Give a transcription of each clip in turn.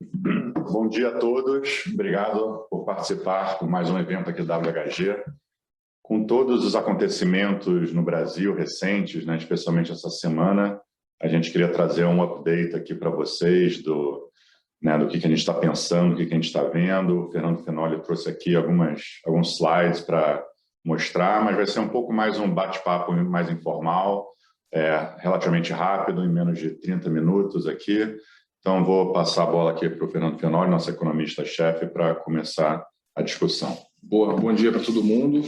Bom dia a todos, obrigado por participar de mais um evento aqui da WHG. Com todos os acontecimentos no Brasil recentes, né, especialmente essa semana, a gente queria trazer um update aqui para vocês do que a gente está pensando, o que a gente está vendo. O Fernando Fenoli trouxe aqui alguns slides para mostrar, mas vai ser um pouco mais um bate-papo mais informal, relativamente rápido, em menos de 30 minutos aqui. Então, vou passar a bola aqui para o Fernando Fenoli, nosso economista-chefe, para começar a discussão. Boa, bom dia para todo mundo.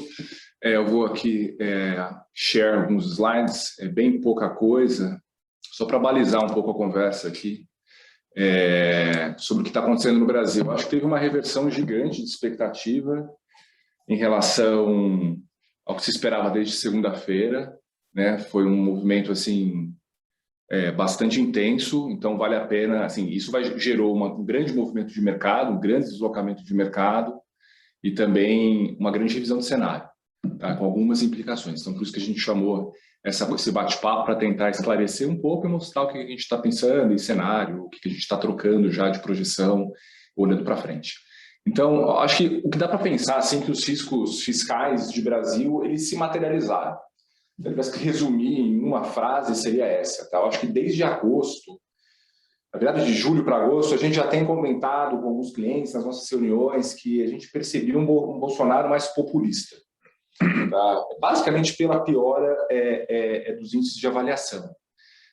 Eu vou aqui share alguns slides, bem pouca coisa, só para balizar um pouco a conversa aqui sobre o que está acontecendo no Brasil. Acho que teve uma reversão gigante de expectativa em relação ao que se esperava desde segunda-feira, né? Foi um movimento assim bastante intenso, então vale a pena, assim, isso gerou um grande movimento de mercado, um grande deslocamento de mercado e também uma grande revisão do cenário, tá? Com algumas implicações. Então, por isso que a gente chamou esse bate-papo para tentar esclarecer um pouco e mostrar o que a gente está pensando em cenário, o que a gente está trocando já de projeção, olhando para frente. Então, acho que o que dá para pensar, assim, que os riscos fiscais de Brasil, eles se materializaram. Se eu tivesse que resumir em uma frase, seria essa, tá? Eu acho que desde agosto, na verdade de julho para agosto, a gente já tem comentado com alguns clientes nas nossas reuniões que a gente percebia um Bolsonaro mais populista, tá? Basicamente pela piora dos índices de avaliação.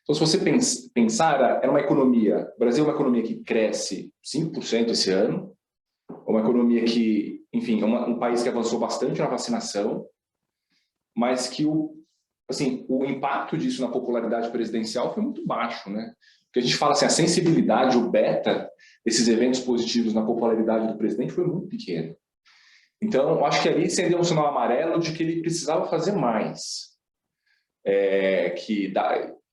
Então, se você pensar, era uma economia, o Brasil é uma economia que cresce 5% esse ano, uma economia que, enfim, é um país que avançou bastante na vacinação, mas que o impacto disso na popularidade presidencial foi muito baixo, né? Porque a gente fala assim, a sensibilidade, o beta desses eventos positivos na popularidade do presidente foi muito pequeno. Então, eu acho que ali acendeu um sinal amarelo de que ele precisava fazer mais.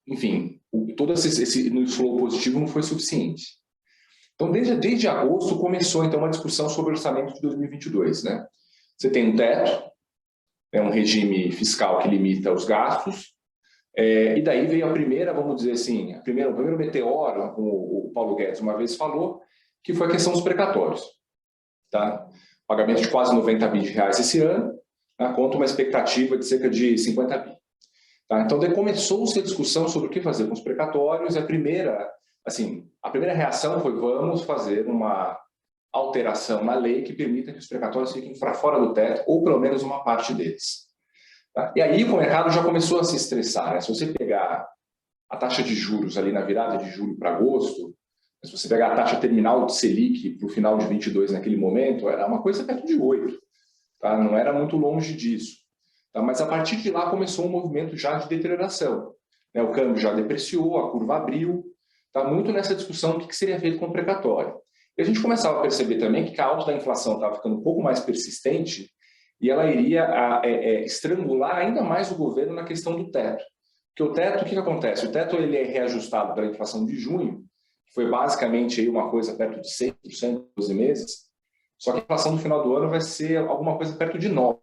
Enfim, todo esse flow positivo não foi suficiente. Então, desde agosto começou então uma discussão sobre o orçamento de 2022, né? Você tem um teto, um regime fiscal que limita os gastos, e daí veio a primeira, vamos dizer assim, o primeiro meteoro, como o Paulo Guedes uma vez falou, que foi a questão dos precatórios. Tá? Pagamento de quase 90 bi de reais esse ano, tá? Contra uma expectativa de cerca de 50 bi. Tá? Então, daí começou-se a discussão sobre o que fazer com os precatórios, e a primeira reação foi: vamos fazer uma alteração na lei que permita que os precatórios fiquem para fora do teto, ou pelo menos uma parte deles. Tá? E aí o mercado já começou a se estressar, né? Se você pegar a taxa de juros ali na virada de julho para agosto, se você pegar a taxa terminal de Selic para o final de 22 naquele momento, era uma coisa perto de 8, tá? Não era muito longe disso. Tá? Mas a partir de lá começou um movimento já de deterioração, né? O câmbio já depreciou, a curva abriu, tá? Muito nessa discussão do que seria feito com o precatório. E a gente começava a perceber também que a alta da inflação estava ficando um pouco mais persistente e ela iria estrangular ainda mais o governo na questão do teto. Porque o teto, o que acontece? O teto ele é reajustado pela inflação de junho, que foi basicamente aí uma coisa perto de 6% em 12 meses, só que a inflação do final do ano vai ser alguma coisa perto de 9%,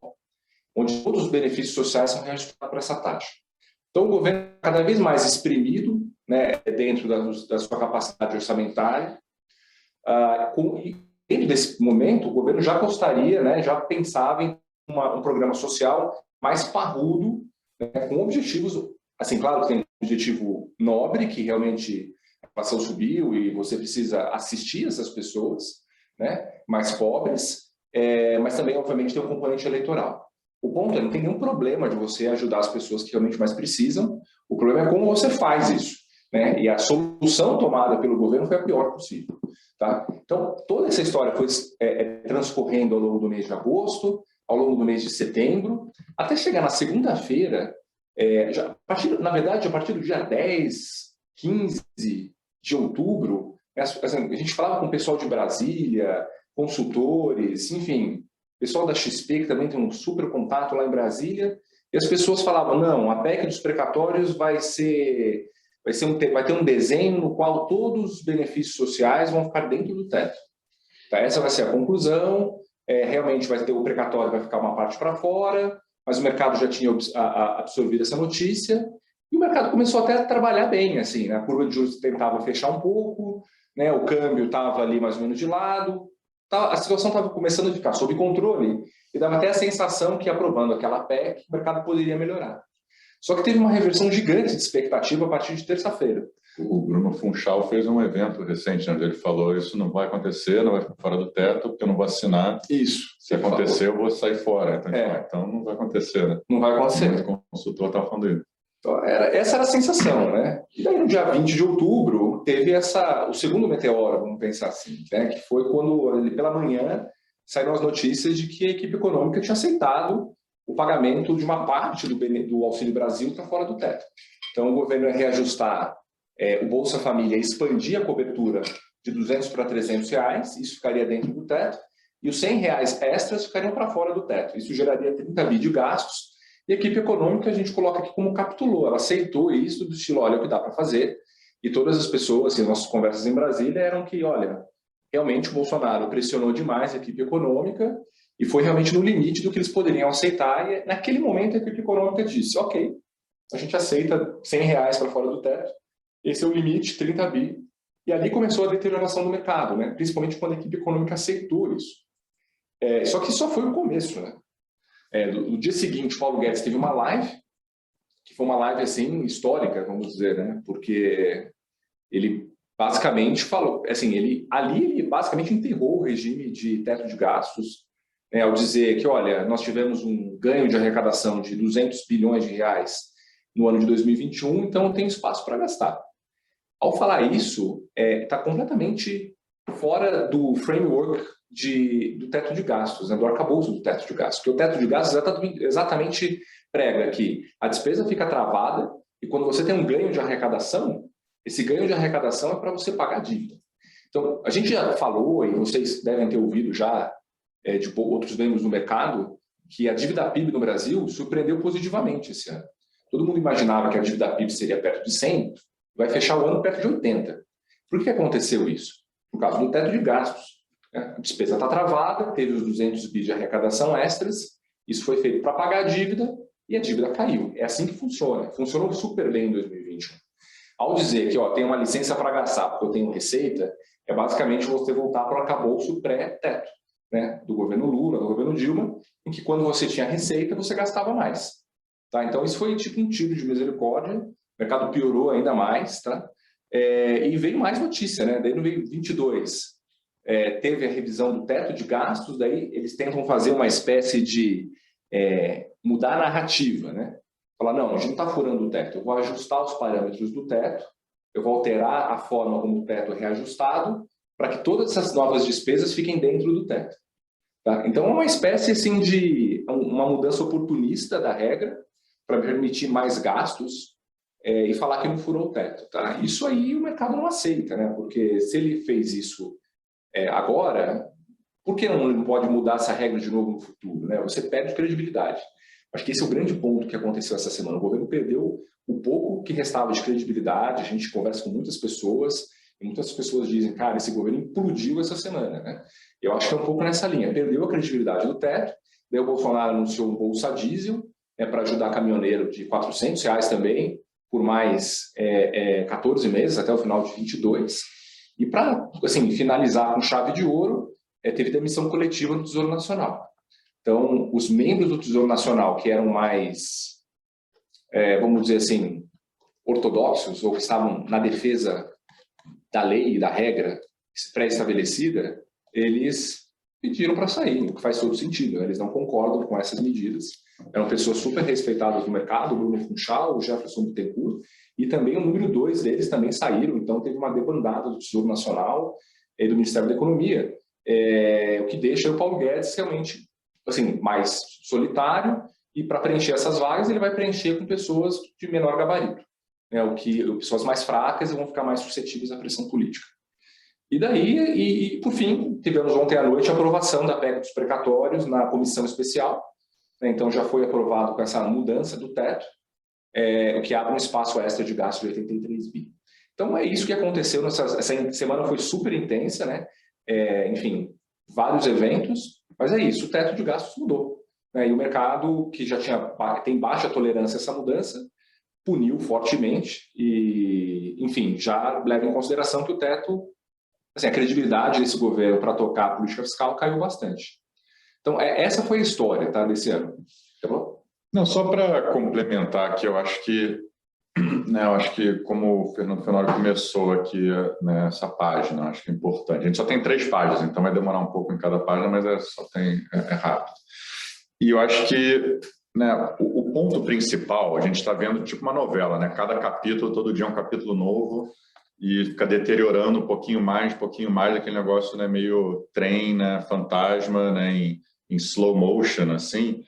onde todos os benefícios sociais são reajustados por essa taxa. Então o governo é cada vez mais exprimido, né, dentro da sua capacidade orçamentária, e dentro desse momento, o governo já gostaria, né, já pensava em um programa social mais parrudo, né, com objetivos, assim, claro que tem um objetivo nobre, que realmente a inflação subiu e você precisa assistir essas pessoas, né, mais pobres, mas também, obviamente, tem um componente eleitoral. O ponto é, não tem nenhum problema de você ajudar as pessoas que realmente mais precisam, o problema é como você faz isso, né, e a solução tomada pelo governo foi a pior possível. Tá? Então, toda essa história foi transcorrendo ao longo do mês de agosto, ao longo do mês de setembro, até chegar na segunda-feira, na verdade, a partir do dia 10, 15 de outubro, a gente falava com o pessoal de Brasília, consultores, enfim, pessoal da XP, que também tem um super contato lá em Brasília, e as pessoas falavam: não, a PEC dos precatórios vai ter um desenho no qual todos os benefícios sociais vão ficar dentro do teto. Tá? Essa vai ser a conclusão. Realmente vai ter o precatório, vai ficar uma parte para fora, mas o mercado já tinha absorvido essa notícia e o mercado começou até a trabalhar bem. Assim, né? A curva de juros tentava fechar um pouco, né? O câmbio estava ali mais ou menos de lado, a situação estava começando a ficar sob controle e dava até a sensação que, aprovando aquela PEC, o mercado poderia melhorar. Só que teve uma reversão gigante de expectativa a partir de terça-feira. O Bruno Funchal fez um evento recente, onde ele falou: isso não vai acontecer, não vai ficar fora do teto, porque eu não vou assinar. Isso. Se acontecer, eu vou sair fora. Então não vai acontecer, né? Não vai acontecer. O consultor estava falando isso. Então, essa era a sensação, né? E daí, no dia 20 de outubro, teve o segundo meteoro, vamos pensar assim, né? Que foi quando, pela manhã, saíram as notícias de que a equipe econômica tinha aceitado o pagamento de uma parte do Auxílio Brasil para fora do teto. Então, o governo ia reajustar o Bolsa Família, expandir a cobertura de R$200 para R$300, isso ficaria dentro do teto, e os R$100 extras ficariam para fora do teto. Isso geraria 30 bi de gastos. E a equipe econômica a gente coloca aqui como capitulou, ela aceitou isso do estilo, olha o que dá para fazer, e todas as pessoas, assim, nossas conversas em Brasília eram que, olha, realmente o Bolsonaro pressionou demais a equipe econômica e foi realmente no limite do que eles poderiam aceitar, e naquele momento a equipe econômica disse, ok, a gente aceita R$100 para fora do teto, esse é o limite, 30 bi, e ali começou a deterioração do mercado, né? Principalmente quando a equipe econômica aceitou isso. Só que só foi o começo, né? No dia seguinte, o Paulo Guedes teve uma live, que foi uma live assim histórica, vamos dizer, né? Porque ele basicamente falou, assim, ele basicamente enterrou o regime de teto de gastos, né, ao dizer que, olha, nós tivemos um ganho de arrecadação de 200 bilhões de reais no ano de 2021, então tem espaço para gastar. Ao falar isso, está completamente fora do framework do teto de gastos, né, do arcabouço do teto de gastos, porque o teto de gastos exatamente prega que a despesa fica travada e quando você tem um ganho de arrecadação, esse ganho de arrecadação é para você pagar a dívida. Então, a gente já falou, e vocês devem ter ouvido já de outros membros do mercado, que a dívida PIB no Brasil surpreendeu positivamente esse ano. Todo mundo imaginava que a dívida PIB seria perto de 100, vai fechar o ano perto de 80. Por que aconteceu isso? Por causa do teto de gastos. A despesa está travada, teve os 200 bi de arrecadação extras, isso foi feito para pagar a dívida e a dívida caiu. É assim que funciona. Funcionou super bem em 2021. Ao dizer que tem uma licença para gastar porque eu tenho receita, é basicamente você voltar para o arcabouço pré-teto, né? Do governo Lula, do governo Dilma, em que quando você tinha receita, você gastava mais. Tá? Então, isso foi tipo um tiro de misericórdia, o mercado piorou ainda mais, tá? E veio mais notícia, né? Daí no veio 22, teve a revisão do teto de gastos, daí eles tentam fazer uma espécie de mudar a narrativa, né? Falar, não, a gente não está furando o teto, eu vou ajustar os parâmetros do teto, eu vou alterar a forma como o teto é reajustado para que todas essas novas despesas fiquem dentro do teto. Tá? Então, é uma espécie assim, de uma mudança oportunista da regra para permitir mais gastos e falar que não furou o teto. Tá? Isso aí o mercado não aceita, né? Porque se ele fez isso agora, por que não pode mudar essa regra de novo no futuro? Né? Você perde credibilidade. Acho que esse é o grande ponto que aconteceu essa semana. O governo perdeu o pouco que restava de credibilidade. A gente conversa com muitas pessoas e muitas pessoas dizem, cara, esse governo implodiu essa semana. Né? Eu acho que é um pouco nessa linha. Perdeu a credibilidade do teto, daí o Bolsonaro anunciou um bolsa diesel para ajudar caminhoneiro de R$400 também, por mais 14 meses, até o final de 22. E para assim, finalizar com chave de ouro, teve demissão coletiva no Tesouro Nacional. Então, os membros do Tesouro Nacional que eram mais, vamos dizer assim, ortodoxos ou que estavam na defesa da lei e da regra pré-estabelecida, eles pediram para sair, o que faz todo sentido. Eles não concordam com essas medidas. Eram pessoas super respeitadas no mercado, o Bruno Funchal, o Jefferson Bittencourt, e também o número 2 deles também saíram. Então, teve uma debandada do Tesouro Nacional e do Ministério da Economia, o que deixa o Paulo Guedes realmente assim, mais solitário, e para preencher essas vagas ele vai preencher com pessoas de menor gabarito, né? Pessoas mais fracas vão ficar mais suscetíveis à pressão política. E daí, por fim, tivemos ontem à noite a aprovação da PEC dos precatórios na comissão especial, né? Então já foi aprovado com essa mudança do teto, o que abre um espaço extra de gasto de 83 bi. Então é isso que aconteceu, essa semana foi super intensa, né? Enfim, vários eventos, mas é isso, o teto de gastos mudou. Né? E o mercado, que já tem baixa tolerância a essa mudança, puniu fortemente e, enfim, já leva em consideração que o teto assim, a credibilidade desse governo para tocar a política fiscal caiu bastante. Então, essa foi a história, tá, desse ano. Tá bom? Não, só para complementar aqui, eu acho que como o Fernando Fenório começou aqui nessa página, acho que é importante. A gente só tem 3 páginas, então vai demorar um pouco em cada página, mas é rápido. E eu acho que, né, o ponto principal, a gente está vendo tipo uma novela, né? Cada capítulo, todo dia é um capítulo novo e fica deteriorando um pouquinho mais, aquele negócio, né, meio trem, né, fantasma, né, em slow motion, assim.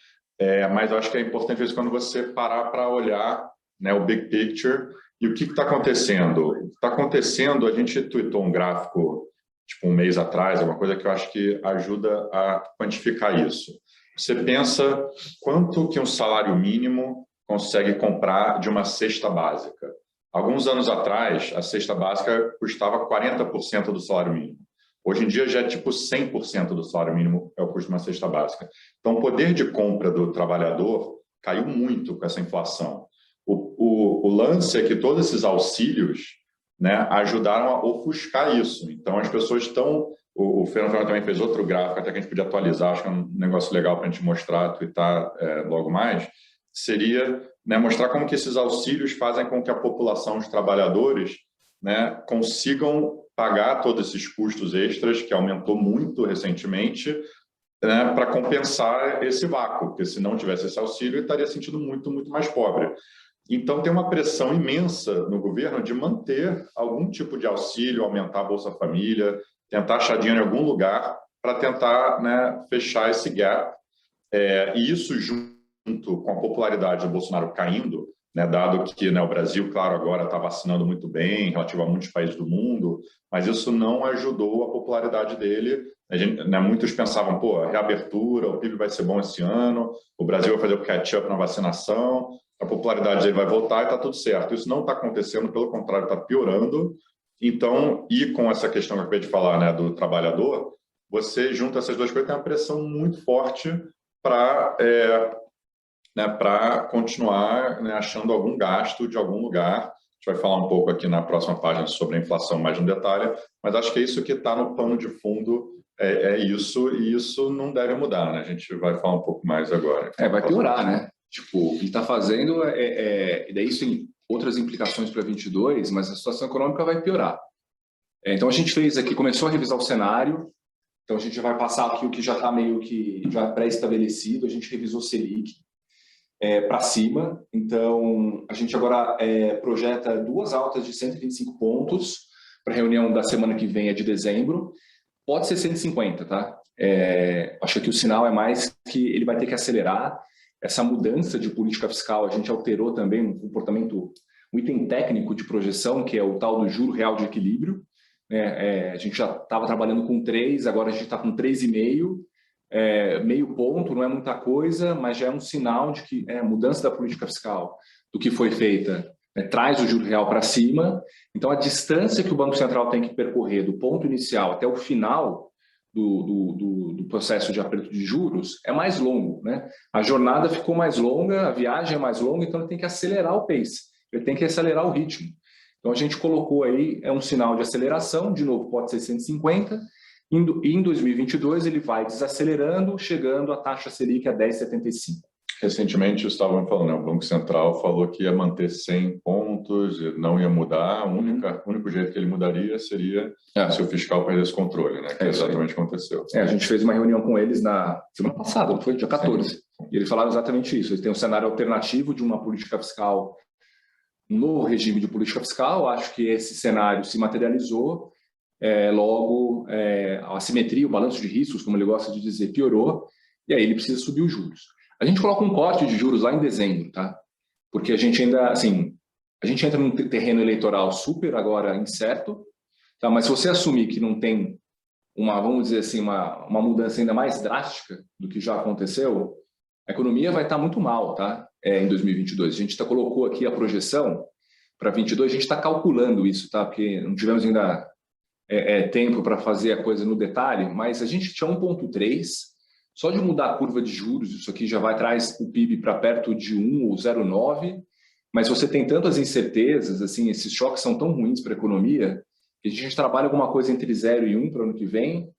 Mas eu acho que é importante, às vezes, quando você parar para olhar, né, o big picture e o que está acontecendo. O que está acontecendo, a gente tweetou um gráfico, tipo, um mês atrás, alguma coisa que eu acho que ajuda a quantificar isso. Você pensa quanto que um salário mínimo consegue comprar de uma cesta básica. Alguns anos atrás, a cesta básica custava 40% do salário mínimo. Hoje em dia já é tipo 100% do salário mínimo é o custo de uma cesta básica. Então, o poder de compra do trabalhador caiu muito com essa inflação. O lance é que todos esses auxílios, né, ajudaram a ofuscar isso. Então, as pessoas estão... O Fernando também fez outro gráfico, até que a gente podia atualizar, acho que é um negócio legal para a gente mostrar, twittar logo mais, seria, né, mostrar como que esses auxílios fazem com que a população, os trabalhadores, né, consigam pagar todos esses custos extras, que aumentou muito recentemente, né, para compensar esse vácuo, porque se não tivesse esse auxílio, ele estaria sentindo muito, muito mais pobre. Então, tem uma pressão imensa no governo de manter algum tipo de auxílio, aumentar a Bolsa Família, tentar achar dinheiro em algum lugar para tentar, né, fechar esse gap. E isso, junto com a popularidade do Bolsonaro caindo, né, dado que, né, o Brasil, claro, agora está vacinando muito bem, relativo a muitos países do mundo, mas isso não ajudou a popularidade dele. A gente, né, muitos pensavam, pô, a reabertura, o PIB vai ser bom esse ano, o Brasil vai fazer o catch-up na vacinação, a popularidade dele vai voltar e está tudo certo. Isso não está acontecendo, pelo contrário, está piorando. Então, e com essa questão que eu acabei de falar, né, do trabalhador, você junta essas duas coisas, tem uma pressão muito forte para continuar, né, achando algum gasto de algum lugar. A gente vai falar um pouco aqui na próxima página sobre a inflação mais no detalhe, mas acho que é isso que está no pano de fundo, isso, e isso não deve mudar, né? A gente vai falar um pouco mais agora. Vai piorar, né? Tipo, o que está fazendo e daí isso tem outras implicações para 22, mas a situação econômica vai piorar. Então a gente fez aqui, começou a revisar o cenário, então a gente vai passar aqui o que já está meio que já pré-estabelecido, a gente revisou o Selic para cima, então a gente agora projeta 2 altas de 125 pontos para a reunião da semana que vem, de dezembro, pode ser 150, tá? Acho que o sinal é mais que ele vai ter que acelerar essa mudança de política fiscal. A gente alterou também um comportamento, um item técnico de projeção, que é o tal do juro real de equilíbrio. A gente já estava trabalhando com 3, agora a gente está com 3,5, meio ponto, não é muita coisa, mas já é um sinal de que a mudança da política fiscal, do que foi feita, traz o juro real para cima. Então, a distância que o Banco Central tem que percorrer do ponto inicial até o final do processo de aperto de juros é mais longo, né? A jornada ficou mais longa, a viagem é mais longa, então ele tem que acelerar o pace, ele tem que acelerar o ritmo. Então a gente colocou aí um sinal de aceleração, de novo pode ser 150, e em 2022 ele vai desacelerando, chegando a taxa Selic a 10,75. Recentemente, estavam falando, né, o Banco Central falou que ia manter 100 pontos, não ia mudar, o único jeito que ele mudaria seria se o fiscal perdesse controle, né, que exatamente aconteceu. A gente fez uma reunião com eles na semana passada, não foi? Dia 14. Sim. E eles falaram exatamente isso, eles têm um cenário alternativo de uma política fiscal, um novo regime de política fiscal. Acho que esse cenário se materializou, logo a assimetria, o balanço de riscos, como ele gosta de dizer, piorou, e aí ele precisa subir os juros. A gente coloca um corte de juros lá em dezembro, tá? Porque a gente ainda, assim, a gente entra num terreno eleitoral super agora incerto, tá? Mas se você assumir que não tem vamos dizer assim, uma mudança ainda mais drástica do que já aconteceu, a economia vai estar muito mal, tá? Em 2022. A gente colocou aqui a projeção para 22, a gente está calculando isso, tá? Porque não tivemos ainda tempo para fazer a coisa no detalhe, mas a gente tinha 1,3, só de mudar a curva de juros, isso aqui já traz o PIB para perto de 1 ou 0,9, mas você tem tantas incertezas, assim, esses choques são tão ruins para a economia, a gente trabalha alguma coisa entre 0 e 1 para o ano que vem,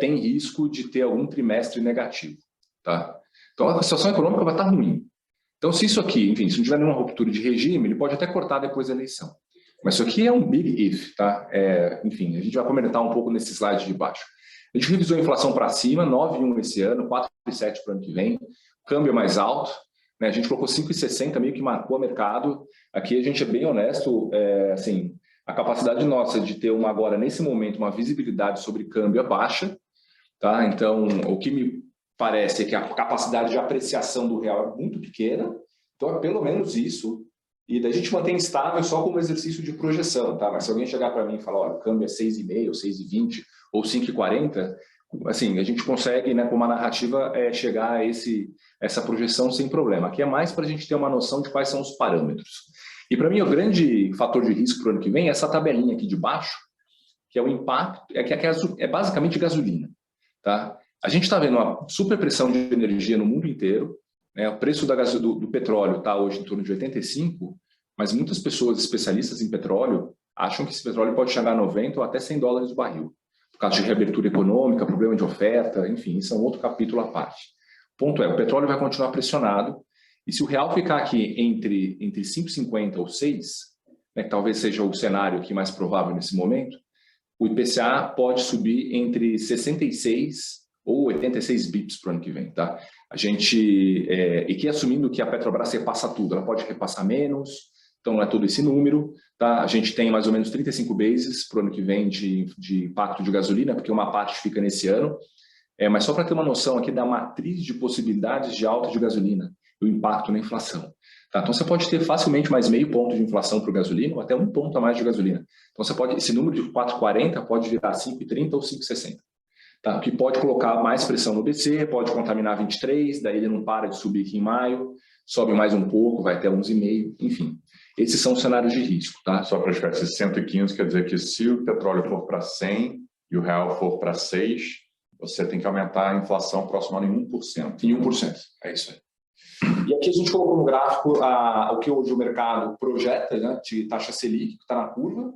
tem risco de ter algum trimestre negativo. Tá? Então, a situação econômica vai estar ruim. Então, se isso aqui, enfim, se não tiver nenhuma ruptura de regime, ele pode até cortar depois da eleição. Mas isso aqui é um big if, tá? Enfim, a gente vai comentar um pouco nesse slide de baixo. A gente revisou a inflação para cima, 9,1 esse ano, 4,7 para o ano que vem, câmbio mais alto, né? A gente colocou 5,60, meio que marcou o mercado. Aqui a gente é bem honesto, assim, a capacidade nossa de ter agora, nesse momento, uma visibilidade sobre câmbio é baixa, tá? Então, o que me parece é que a capacidade de apreciação do real é muito pequena, então é pelo menos isso. E daí a gente mantém estável só como exercício de projeção, tá? Mas se alguém chegar para mim e falar, olha, o câmbio é 6,5, 6,20 ou 5,40, assim, a gente consegue, né, com uma narrativa, chegar a essa projeção sem problema. Aqui é mais para a gente ter uma noção de quais são os parâmetros. E para mim o grande fator de risco para o ano que vem é essa tabelinha aqui de baixo, que é o impacto, é basicamente gasolina, tá? A gente está vendo uma superpressão de energia no mundo inteiro, né? O preço do petróleo está hoje em torno de 85, mas muitas pessoas especialistas em petróleo acham que esse petróleo pode chegar a 90 ou até 100 dólares o barril, por causa de reabertura econômica, problema de oferta, enfim, isso é um outro capítulo à parte. O ponto é, o petróleo vai continuar pressionado, e se o real ficar aqui entre 5,50 ou 6, né, que talvez seja o cenário aqui mais provável nesse momento, o IPCA pode subir entre 66 ou 86 bips para o ano que vem, tá? A gente, e que assumindo que a Petrobras repassa tudo, ela pode repassar menos, então não é todo esse número, tá? A gente tem mais ou menos 35 bases para o ano que vem de impacto de gasolina, porque uma parte fica nesse ano, mas só para ter uma noção aqui da matriz de possibilidades de alta de gasolina, o impacto na inflação. Tá? Então você pode ter facilmente mais meio ponto de inflação para o gasolina, ou até 1 ponto a mais de gasolina. Então você pode, esse número de 4,40 pode virar 5,30 ou 5,60. Tá? O que pode colocar mais pressão no BC, pode contaminar 23, daí ele não para de subir aqui em maio, sobe mais um pouco, vai até 11,5, enfim. Esses são os cenários de risco. Tá? Só para explicar, esse 115 quer dizer que se o petróleo for para 100 e o real for para 6, você tem que aumentar a inflação próximo ano em 1%. Em 1%, é isso aí. E aqui a gente colocou no gráfico o que hoje o mercado projeta, né, de taxa Selic, que está na curva,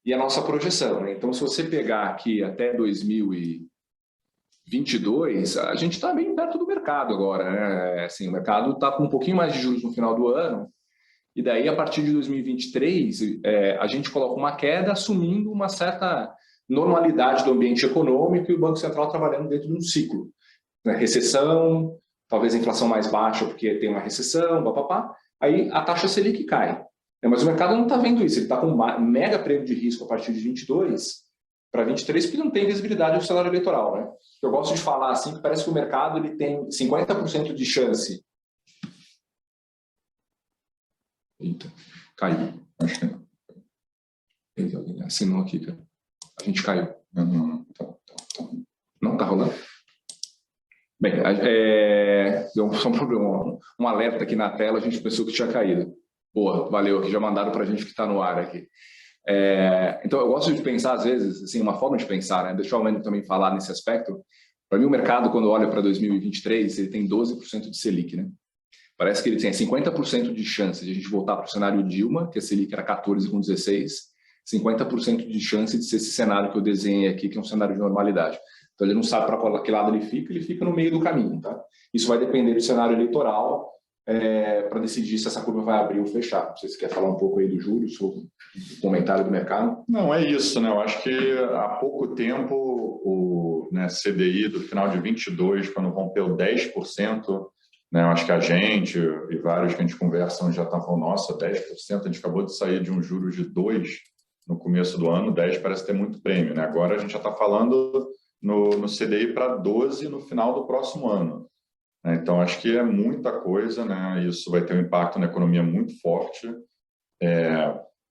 e a nossa projeção. Né? Então, se você pegar aqui até 2022, a gente está bem perto do mercado agora. Né? Assim, o mercado está com um pouquinho mais de juros no final do ano, e daí, a partir de 2023, a gente coloca uma queda assumindo uma certa normalidade do ambiente econômico e o Banco Central trabalhando dentro de um ciclo. Né? Recessão, talvez a inflação mais baixa porque tem uma recessão, papapá, aí a taxa Selic cai. Mas o mercado não está vendo isso, ele está com um mega prêmio de risco a partir de 22 para 23, porque não tem visibilidade do cenário eleitoral. Né? Eu gosto de falar assim, que parece que o mercado ele tem 50% de chance. Eita, caiu. Acho que não. Alguém assinou aqui, cara. A gente caiu. Não está rolando? Bem, deu só um problema, um alerta aqui na tela, a gente pensou que tinha caído. Boa, valeu, que já mandaram para a gente que está no ar aqui. Então, eu gosto de pensar, às vezes, assim, uma forma de pensar, né? Deixa o Almeno também falar nesse aspecto. Para mim, o mercado, quando olha para 2023, ele tem 12% de Selic, né? Parece que ele tem 50% de chance de a gente voltar para o cenário Dilma, que a Selic era 14,16, 50% de chance de ser esse cenário que eu desenhei aqui, que é um cenário de normalidade. Então, ele não sabe para que lado ele fica no meio do caminho. Tá? Isso vai depender do cenário eleitoral para decidir se essa curva vai abrir ou fechar. Não sei se você quer falar um pouco aí do juros, sobre o comentário do mercado. Não, é isso. Né? Eu acho que há pouco tempo o CDI do final de 22, quando rompeu 10%, né? Eu acho que a gente e vários que a gente conversa já estão falando, nossa, 10%, a gente acabou de sair de um juros de 2% no começo do ano, 10% parece ter muito prêmio. Né? Agora a gente já está falando no CDI para 12% no final do próximo ano. Então, acho que é muita coisa, né? Isso vai ter um impacto na economia muito forte,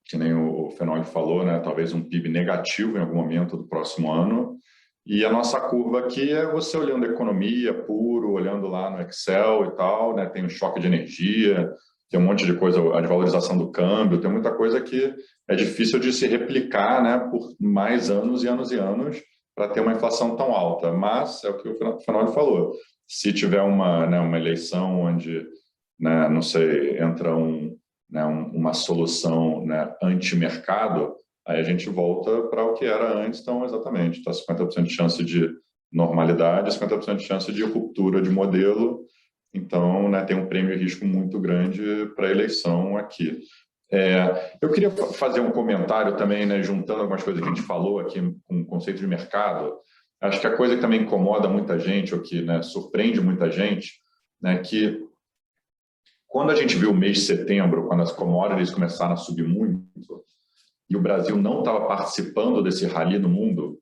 que nem o Fenoli falou, né? Talvez um PIB negativo em algum momento do próximo ano. E a nossa curva aqui é você olhando a economia puro, olhando lá no Excel e tal, né? Tem um choque de energia, tem um monte de coisa, a desvalorização do câmbio, tem muita coisa que é difícil de se replicar, né? Por mais anos e anos e anos, para ter uma inflação tão alta. Mas, é o que o Fenoli falou, se tiver uma eleição onde, né, não sei, entra uma solução, né, anti-mercado, aí a gente volta para o que era antes, então, exatamente, está 50% de chance de normalidade, 50% de chance de ruptura de modelo, então, né, tem um prêmio de risco muito grande para a eleição aqui. Eu queria fazer um comentário também, né, juntando algumas coisas que a gente falou aqui com o conceito de mercado. Acho que a coisa que também incomoda muita gente, ou que, né, surpreende muita gente, né, que quando a gente viu o mês de setembro, quando as commodities começaram a subir muito, e o Brasil não estava participando desse rally no mundo,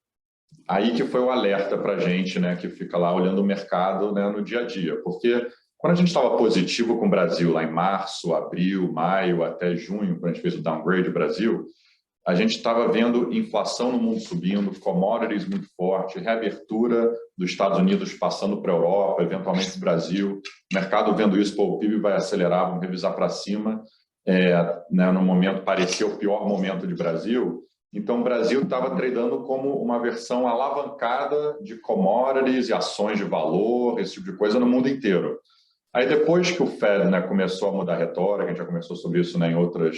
aí que foi o alerta para a gente, né, que fica lá olhando o mercado, né, no dia a dia. Porque quando a gente estava positivo com o Brasil, lá em março, abril, maio, até junho, quando a gente fez o downgrade do Brasil, a gente estava vendo inflação no mundo subindo, commodities muito forte, reabertura dos Estados Unidos passando para a Europa, eventualmente para o Brasil, o mercado vendo isso, pô, o PIB vai acelerar, vamos revisar para cima, né, no momento, parecia o pior momento de Brasil, então o Brasil estava tradando como uma versão alavancada de commodities e ações de valor, esse tipo de coisa no mundo inteiro. Aí depois que o Fed, né, começou a mudar a retórica, a gente já começou sobre isso, né, em outras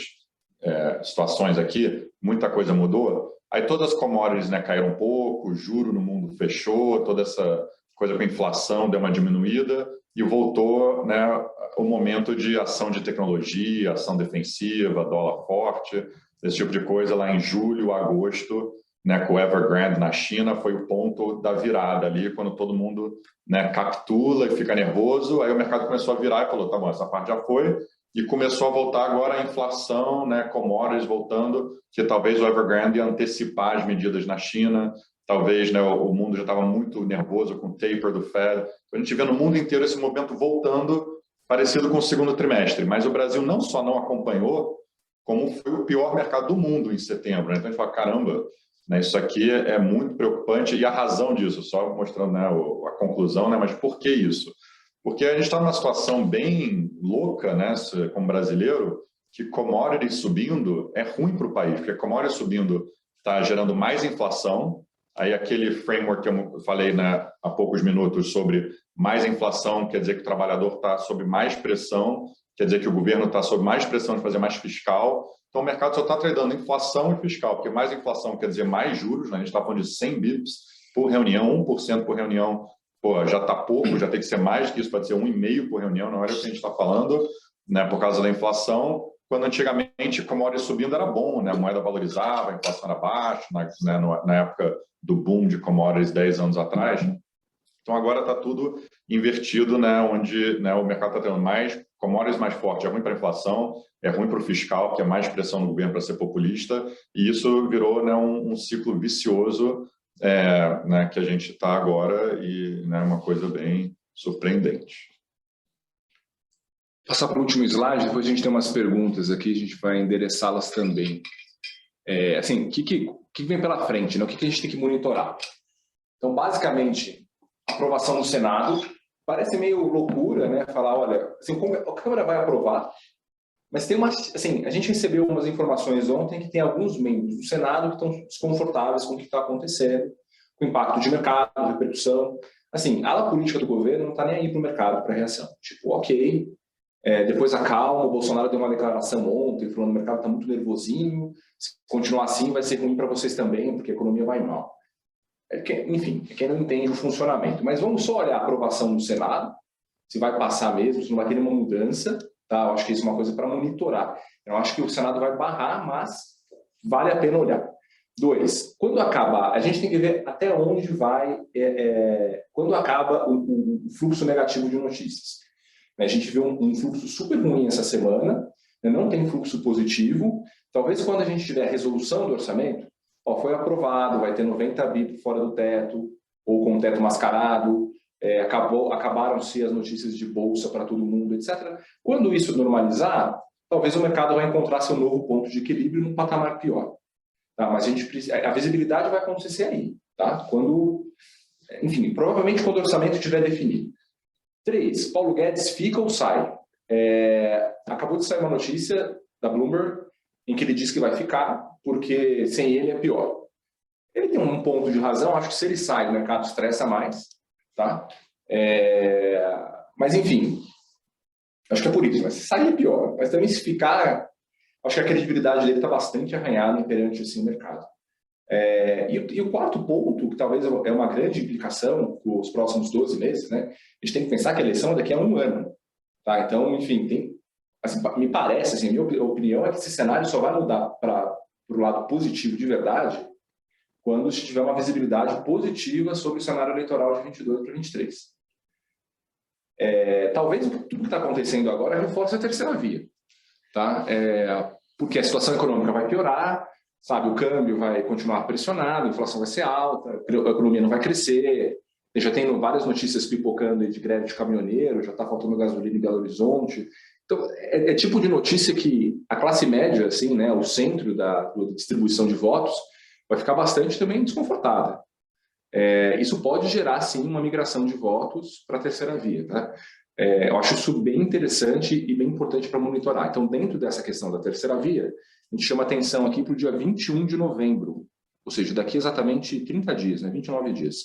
situações aqui, muita coisa mudou. Aí todas as commodities, né, caíram um pouco, o juro no mundo fechou, toda essa coisa com a inflação deu uma diminuída e voltou, né, o momento de ação de tecnologia, ação defensiva, dólar forte, esse tipo de coisa lá em julho, agosto, né, com o Evergrande na China, foi o ponto da virada ali, quando todo mundo, né, capitula e fica nervoso, aí o mercado começou a virar e falou, tá bom, essa parte já foi, e começou a voltar agora a inflação, né, commodities voltando, que talvez o Evergrande ia antecipar as medidas na China, talvez, né, o mundo já estava muito nervoso com o taper do Fed. A gente vê no mundo inteiro esse movimento voltando, parecido com o segundo trimestre, mas o Brasil não só não acompanhou, como foi o pior mercado do mundo em setembro. Né? Então a gente fala, caramba, né, isso aqui é muito preocupante, e a razão disso, só mostrando, né, a conclusão, né, mas por que isso? Porque a gente está numa situação bem louca, né, como brasileiro, que commodities subindo é ruim para o país, porque commodities subindo está gerando mais inflação. Aí aquele framework que eu falei, né, há poucos minutos sobre mais inflação, quer dizer que o trabalhador está sob mais pressão, quer dizer que o governo está sob mais pressão de fazer mais fiscal. Então o mercado só está tradando inflação e fiscal, porque mais inflação quer dizer mais juros, né? A gente está falando de 100 bips por reunião, 1% por reunião. Pô, já está pouco, já tem que ser mais que isso, pode ser 1,5 por reunião, não era o que a gente está falando, né, por causa da inflação, quando antigamente commodities subindo era bom, né, a moeda valorizava, a inflação era baixa, né, na época do boom de commodities 10 anos atrás. Então agora está tudo invertido, né, onde, né, o mercado está tendo mais commodities mais forte, é ruim para a inflação, é ruim para o fiscal, que é mais pressão no governo para ser populista, e isso virou, né, um ciclo vicioso, né, que a gente está agora, e, né, uma coisa bem surpreendente. Passar para o último slide, depois a gente tem umas perguntas aqui, a gente vai endereçá-las também. Assim, o que vem pela frente, né? O que a gente tem que monitorar? Então, basicamente, aprovação no Senado, parece meio loucura, né? Falar, olha, assim, a Câmara vai aprovar, mas tem assim, a gente recebeu umas informações ontem que tem alguns membros do Senado que estão desconfortáveis com o que está acontecendo, com o impacto de mercado, repercussão. Assim, a ala política do governo não está nem aí para o mercado, para a reação. Tipo, ok, depois acalma, o Bolsonaro deu uma declaração ontem, falando que o mercado está muito nervosinho, se continuar assim vai ser ruim para vocês também, porque a economia vai mal. Enfim, é quem não entende o funcionamento. Mas vamos só olhar a aprovação do Senado, se vai passar mesmo, se não vai ter nenhuma mudança. Tá? Eu acho que isso é uma coisa para monitorar. Eu acho que o Senado vai barrar, mas vale a pena olhar. 2, quando acabar, a gente tem que ver até onde vai, quando acaba o fluxo negativo de notícias. A gente viu um fluxo super ruim essa semana, não tem fluxo positivo. Talvez quando a gente tiver a resolução do orçamento, foi aprovado, vai ter 90 BIP fora do teto, ou com o teto mascarado, acabaram-se as notícias de bolsa para todo mundo, etc. Quando isso normalizar, talvez o mercado vai encontrar seu novo ponto de equilíbrio num patamar pior. Tá? Mas a visibilidade vai acontecer aí. Tá? Enfim, provavelmente quando o orçamento estiver definido. 3, Paulo Guedes fica ou sai? Acabou de sair uma notícia da Bloomberg em que ele diz que vai ficar, porque sem ele é pior. Ele tem um ponto de razão, acho que se ele sai, o mercado estressa mais. Tá? Mas, enfim, acho que é por isso. Mas se sair é pior. Mas também se ficar, acho que a credibilidade dele está bastante arranhada perante assim, o mercado. E o quarto ponto, que talvez é uma grande implicação para os próximos 12 meses, né? A gente tem que pensar que a eleição é daqui a um ano. Tá? Então, enfim, assim, me parece, assim, a minha opinião é que esse cenário só vai mudar para o lado positivo de verdade quando se tiver uma visibilidade positiva sobre o cenário eleitoral de 22 para 23. Talvez tudo que está acontecendo agora reforce a terceira via. Tá? Porque a situação econômica vai piorar, sabe, o câmbio vai continuar pressionado, a inflação vai ser alta, a economia não vai crescer, já tem várias notícias pipocando de greve de caminhoneiro, já está faltando gasolina em Belo Horizonte. Então, é tipo de notícia que a classe média, assim, né, o centro da distribuição de votos, vai ficar bastante também desconfortada. Isso pode gerar, sim, uma migração de votos para a terceira via. Tá? Eu acho isso bem interessante e bem importante para monitorar. Então, dentro dessa questão da terceira via, a gente chama atenção aqui para o dia 21 de novembro, ou seja, daqui exatamente 30 dias, né, 29 dias,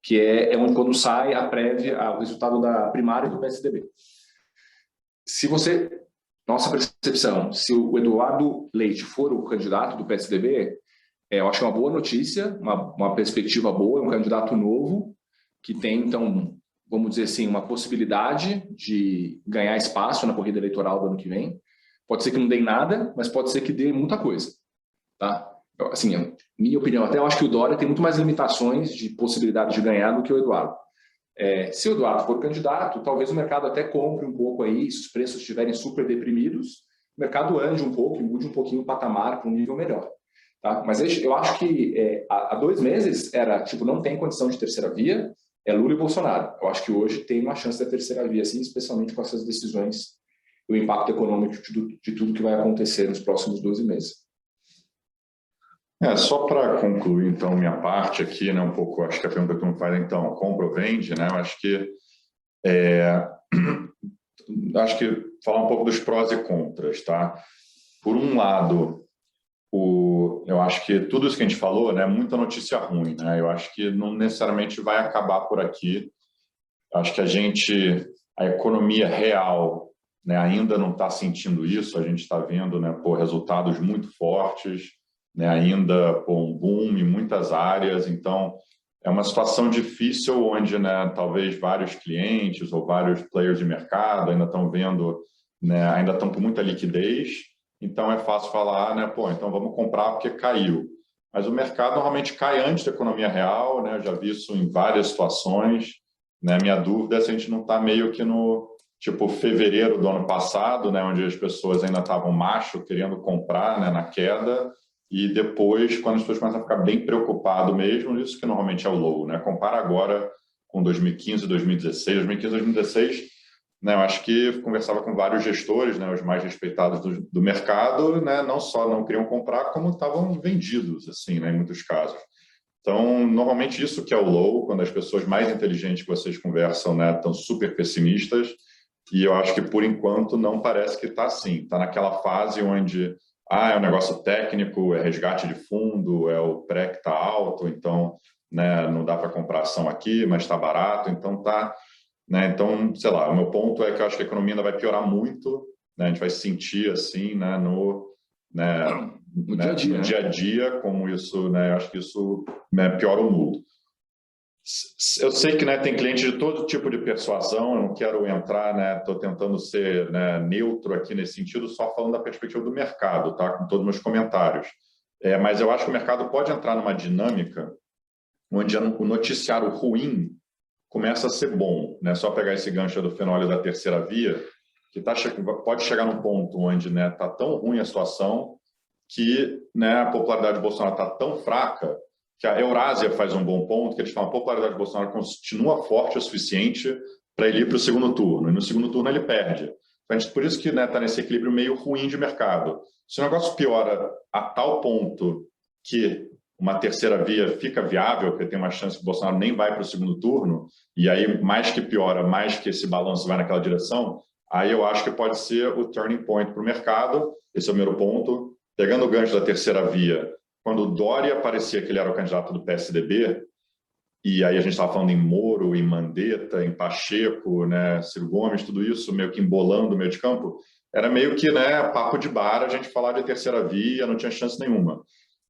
que é onde quando sai a prévia, o resultado da primária do PSDB. Nossa percepção, se o Eduardo Leite for o candidato do PSDB, eu acho que é uma boa notícia, uma perspectiva boa, é um candidato novo, que tem, então, vamos dizer assim, uma possibilidade de ganhar espaço na corrida eleitoral do ano que vem. Pode ser que não dê nada, mas pode ser que dê muita coisa. Tá? Assim, minha opinião, até eu acho que o Dória tem muito mais limitações de possibilidade de ganhar do que o Eduardo. Se o Eduardo for candidato, talvez o mercado até compre um pouco aí, se os preços estiverem super deprimidos, o mercado ande um pouco e mude um pouquinho o patamar para um nível melhor. Tá? Mas eu acho que há 2 meses era, tipo, não tem condição de terceira via, é Lula e Bolsonaro. Eu acho que hoje tem uma chance da terceira via, assim, especialmente com essas decisões, o impacto econômico de tudo que vai acontecer nos próximos 12 meses. Só para concluir, então, minha parte aqui, né, um pouco, acho que a pergunta que tu me faz, então, compra ou vende, né, eu acho que falar um pouco dos prós e contras, tá? Por um lado, eu acho que tudo isso que a gente falou, né, muita notícia ruim, né? Eu acho que não necessariamente vai acabar por aqui. Eu acho que a economia real, né, ainda não está sentindo isso. A gente está vendo, né, resultados muito fortes, né, ainda um boom em muitas áreas. Então, é uma situação difícil onde, né, talvez vários clientes ou vários players de mercado ainda estão vendo, né, ainda estão com muita liquidez. Então, é fácil falar, né, então vamos comprar porque caiu. Mas o mercado normalmente cai antes da economia real, né? Eu já vi isso em várias situações. Né? Minha dúvida é se a gente não está meio que no tipo fevereiro do ano passado, né, onde as pessoas ainda estavam macho, querendo comprar, né, na queda, e depois, quando as pessoas começam a ficar bem preocupadas mesmo, isso que normalmente é o low. Né? Compara agora com 2015, 2016. 2015, 2016... Né, eu acho que conversava com vários gestores, né, os mais respeitados do mercado, né, não só não queriam comprar, como estavam vendidos, assim, né, em muitos casos. Então, normalmente isso que é o low, quando as pessoas mais inteligentes que vocês conversam, né, estão super pessimistas, e eu acho que, por enquanto, não parece que está assim. Está naquela fase onde é um negócio técnico, é resgate de fundo, é o pré que está alto, então, né, não dá para comprar ação aqui, mas está barato, então está... Né? Então, sei lá, o meu ponto é que eu acho que a economia ainda vai piorar muito, né? A gente vai sentir assim, né, no dia a dia, como isso, né, eu acho que isso, né, piora o mundo. Eu sei que, né, tem clientes de todo tipo de persuasão, eu não quero entrar, né, estou tentando ser, né, neutro aqui nesse sentido, só falando da perspectiva do mercado, tá? Com todos os meus comentários. Mas eu acho que o mercado pode entrar numa dinâmica onde o noticiário ruim começa a ser bom, né? Só pegar esse gancho do fenômeno da terceira via, que pode chegar num ponto onde, né, tá tão ruim a situação que, né, a popularidade de Bolsonaro está tão fraca que a Eurásia faz um bom ponto, que eles falam que a popularidade de Bolsonaro continua forte o suficiente para ele ir para o segundo turno, e no segundo turno ele perde. Então, por isso que, né, tá nesse equilíbrio meio ruim de mercado. Se o negócio piora a tal ponto que uma terceira via fica viável, porque tem uma chance que o Bolsonaro nem vai para o segundo turno, e aí mais que piora, mais que esse balanço vai naquela direção, aí eu acho que pode ser o turning point para o mercado. Esse é o primeiro ponto. Pegando o gancho da terceira via, quando o Dória parecia que ele era o candidato do PSDB, e aí a gente estava falando em Moro, em Mandetta, em Pacheco, né, Ciro Gomes, tudo isso meio que embolando o meio de campo, era meio que, né, papo de bar, a gente falar de terceira via, não tinha chance nenhuma.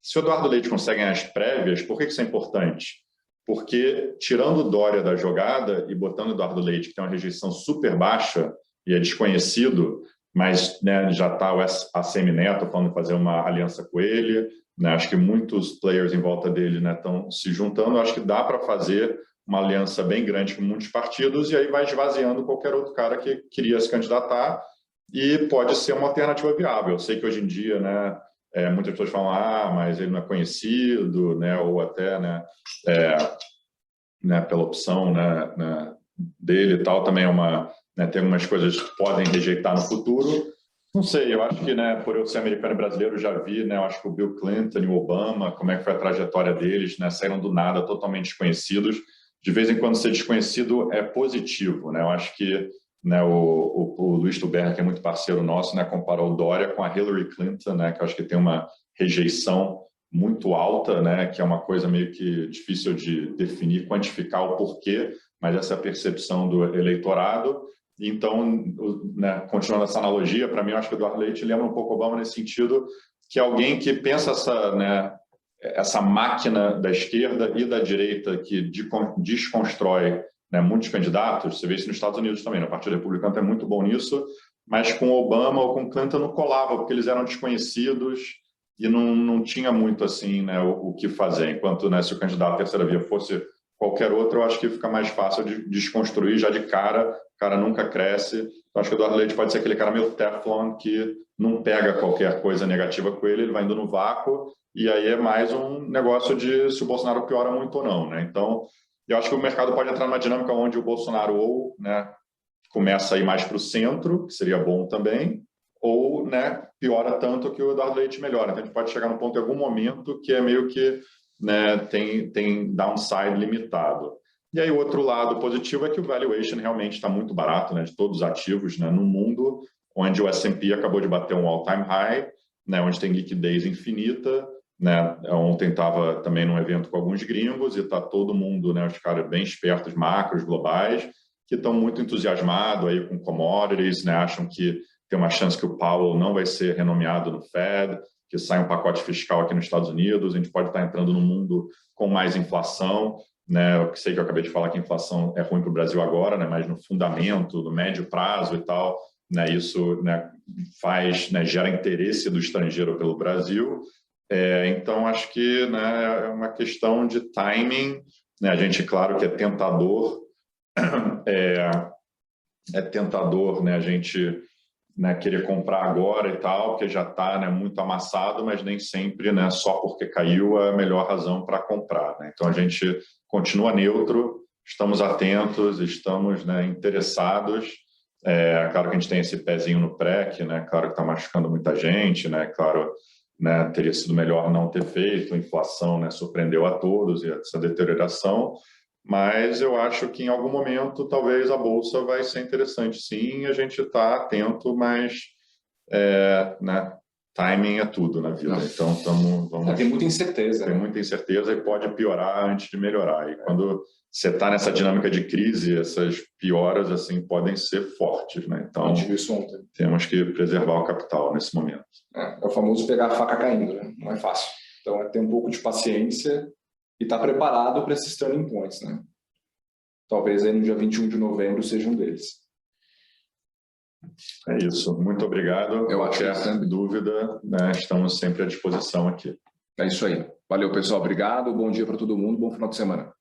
Se o Eduardo Leite consegue ganhar as prévias, por que isso é importante? Porque, tirando o Dória da jogada e botando o Eduardo Leite, que tem uma rejeição super baixa e é desconhecido, mas, né, já está o ACM Neto falando de fazer uma aliança com ele, né, acho que muitos players em volta dele estão, né, se juntando, acho que dá para fazer uma aliança bem grande com muitos partidos e aí vai esvaziando qualquer outro cara que queria se candidatar e pode ser uma alternativa viável. Eu sei que hoje em dia, né, muitas pessoas falam, mas ele não é conhecido, né, ou até, né, pela opção, né, dele e tal, também é né, tem algumas coisas que podem rejeitar no futuro. Não sei, eu acho que, né, por eu ser americano e brasileiro, já vi, né, eu acho que o Bill Clinton e o Obama, como é que foi a trajetória deles, né, saíram do nada, totalmente desconhecidos. De vez em quando ser desconhecido é positivo, né, eu acho que, né, o Luiz Tuberra, que é muito parceiro nosso, né, comparou o Dória com a Hillary Clinton, né, que eu acho que tem uma rejeição muito alta, né, que é uma coisa meio que difícil de definir, quantificar o porquê, mas essa é a percepção do eleitorado. Então, né, continuando essa analogia, para mim, eu acho que o Eduardo Leite lembra um pouco Obama nesse sentido, que é alguém que pensa essa máquina da esquerda e da direita que desconstrói, né, muitos candidatos. Você vê isso nos Estados Unidos também, o Partido Republicano é muito bom nisso, mas com Obama ou com Clinton não colava, porque eles eram desconhecidos e não tinha muito assim, né, o que fazer. Enquanto, né, se o candidato à terceira via fosse qualquer outro, eu acho que fica mais fácil de desconstruir já de cara, o cara nunca cresce. Então, acho que o Eduardo Leite pode ser aquele cara meio Teflon que não pega qualquer coisa negativa com ele vai indo no vácuo, e aí é mais um negócio de se o Bolsonaro piora muito ou não, né? Então, eu acho que o mercado pode entrar numa dinâmica onde o Bolsonaro ou, né, começa a ir mais para o centro, que seria bom também, ou, né, piora tanto que o Eduardo Leite melhora. Então, a gente pode chegar num ponto em algum momento que é meio que, né, tem downside limitado. E aí o outro lado positivo é que o valuation realmente está muito barato, né, de todos os ativos, né, no mundo, onde o S&P acabou de bater um all-time high, né, onde tem liquidez infinita, né, ontem estava também num evento com alguns gringos e está todo mundo, né, os caras bem espertos, macros, globais, que estão muito entusiasmados aí com commodities, né, acham que tem uma chance que o Powell não vai ser renomeado no Fed, que sai um pacote fiscal aqui nos Estados Unidos, a gente pode estar entrando num mundo com mais inflação, né? Eu sei que eu acabei de falar que a inflação é ruim para o Brasil agora, né? Mas no fundamento, no médio prazo e tal, né? Isso, né, né, gera interesse do estrangeiro pelo Brasil. Então, acho que, né, é uma questão de timing, né? A gente, claro que é tentador, tentador, né, a gente, né, querer comprar agora e tal, porque já está, né, muito amassado, mas nem sempre, né, só porque caiu é a melhor razão para comprar, né? Então a gente continua neutro, estamos atentos, estamos, né, interessados. Claro que a gente tem esse pezinho no PREC, né? Claro que está machucando muita gente, né? Claro, né, teria sido melhor não ter feito, a inflação, né, surpreendeu a todos e essa deterioração. Mas eu acho que em algum momento talvez a bolsa vai ser interessante, sim, a gente está atento, mas, né, timing é tudo na vida. Então vamos. Tem muita incerteza. Tem muita incerteza e pode piorar antes de melhorar. E quando você está nessa dinâmica de crise, essas pioras assim podem ser fortes, né? Então a gente viu isso ontem. Temos que preservar o capital nesse momento. É o famoso pegar a faca caindo, né? Não é fácil. Então é ter um pouco de paciência e estar preparado para esses turning points, né? Talvez aí no dia 21 de novembro seja um deles. É isso. Muito obrigado. Eu acho que qualquer dúvida, né, estamos sempre à disposição aqui. É isso aí. Valeu, pessoal. Obrigado. Bom dia para todo mundo. Bom final de semana.